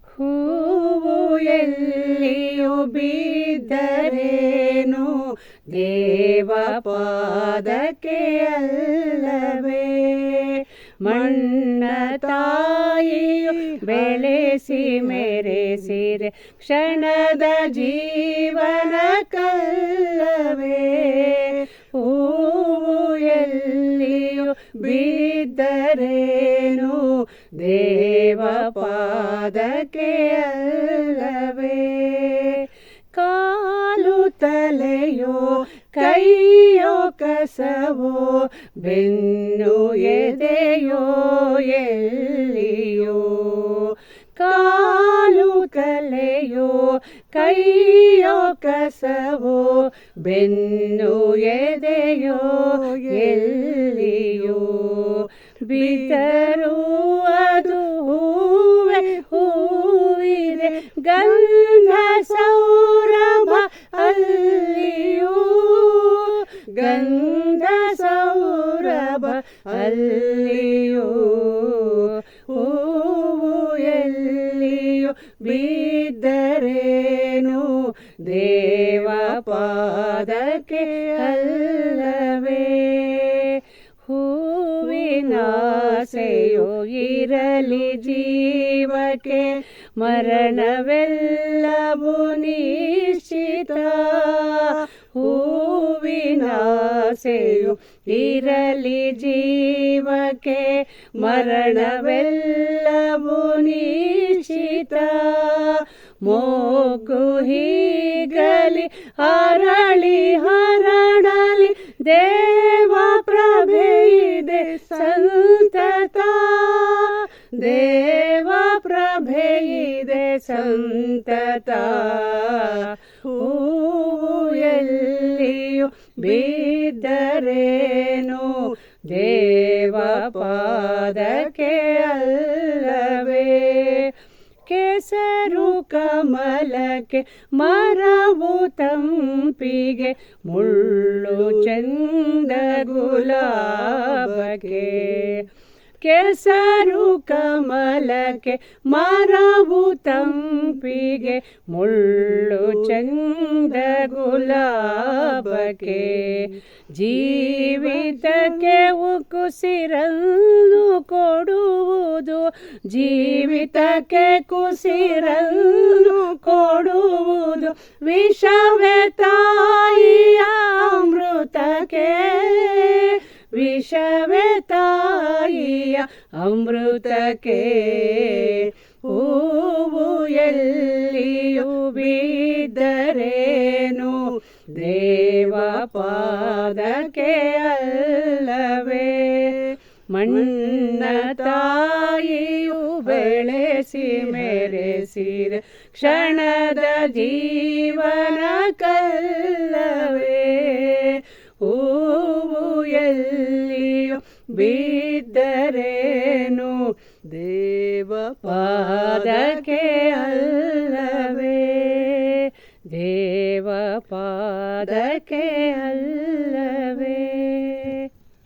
ಹೂವು ಎಲ್ಲಿಯೂ ಬಿದ್ದರೇನು ದೇವ ಪಾದಕ್ಕೆ ಅಲ್ಲವೇ. ಮಣ್ಣ ತಾಯಿಯು ಬೆಳೆಸಿ ಮೆರೆಸಿರೆ ಕ್ಷಣದ ಜೀವನ ಕಲ್ಲವೇ. ಹೂವು ಎಲ್ಲಿಯೂ ಬಿದ್ದರೇನು ದೇವ ಪಾದಕ್ಕೆ ಅಲ್ಲವೇ. ಕಾಲು ತಲೆಯೋ ಕೈಯೋ ಕಸವೋ ಬೆನ್ನು ಎದೆಯೋ ಎಲ್ಲಿಯೋ. ಕಾಲು ಕಲೆಯೋ ಕೈಯೋ ಕಸವೋ ಬೆನ್ನು ಎದೆಯೋ ಎಲ್ಲಿಯೋ. ಬಿದ್ದರೂ ಅದು ಹೂವೆ ಹೂವಿದೆ ಗಂಧ ಸೌರಭ ಅಲ್ಲಿಯೂ. ಗಂಧ ಸೌರಭ ಅಲ್ಲಿಯೂ. ಹೂವು ಎಲ್ಲಿಯೂ ಬಿದ್ದರೇನು ದೇವ ಪಾದಕ್ಕೆ ಅಲ್ಲವೇ. ಹೂವಿನಾಸೆಯೋ ಇರಲಿ ಜೀವಕ್ಕೆ ಮರಣವೆಲ್ಲವೂ ನಿಶ್ಚಿತ. ಹೂವಿನಾಸೆಯು ಇರಲಿ ಜೀವಕ್ಕೆ ಮರಣವೆಲ್ಲವೂ ನಿಶ್ಚಿತ. ಮೊಗ್ಗು ಹೀಗಲಿ ಅರಳಿ ಹರಡಲಿ ದೇವ ಪ್ರಭೆಯಿದೆ ಸಂತತ. ದೇವ ಪ್ರಭೆಯಿದೆ ಸಂತತ. ಹೂವು ಎಲ್ಲಿಯೂ ಬಿದ್ದರೇನು ದೇವ ಪಾದಕ್ಕೆ ಅಲ್ಲವೇ. ಕೆಸರು ಕಮಲಕ್ಕೆ ಮರವು ತಂಪಿಗೆ ಮುಳ್ಳು ಚಂದ ಗುಲಾಬಕ್ಕೆ. ಕೆಸರು ಕಮಲಕ್ಕೆ ಮರವು ತಂಪಿಗೆ ಮುಳ್ಳು ಚಂದ ಗುಲಾಬಕ್ಕೆ. ಜೀವಿತಕ್ಕೆ ಉಸಿರನ್ನು ಕೊಡುವುದು ಜೀವಿತಕ್ಕೆ ಕುಸಿರನ್ನು ಕೊಡುವುದು ವಿಷವೇ ತಾಯಿಯ ಅಮೃತಕ್ಕೆ. ವಿಷವೇ ತಾಯಿಯ ಅಮೃತಕ್ಕೆ. ಹೂವು ಎಲ್ಲಿಯೂ ಬಿದ್ದರೇನು ದೇವ ಪಾದಕ್ಕೆ ಅಲ್ಲವೇ. ಮಣ್ಣ ತಾಯಿಯು ಬೆಳೆಸಿ ಮೆರೆಸಿರೆ ಕ್ಷಣದ ಜೀವನ ಕಲ್ಲವೇ. ಹೂವು ಎಲ್ಲಿಯೂ ಬಿದ್ದರೇನು ದೇವ ಪಾದಕ್ಕೆ ಅಲ್ಲವೇ. ದೇವ ಪಾದಕ್ಕೆ ಅಲ್ಲ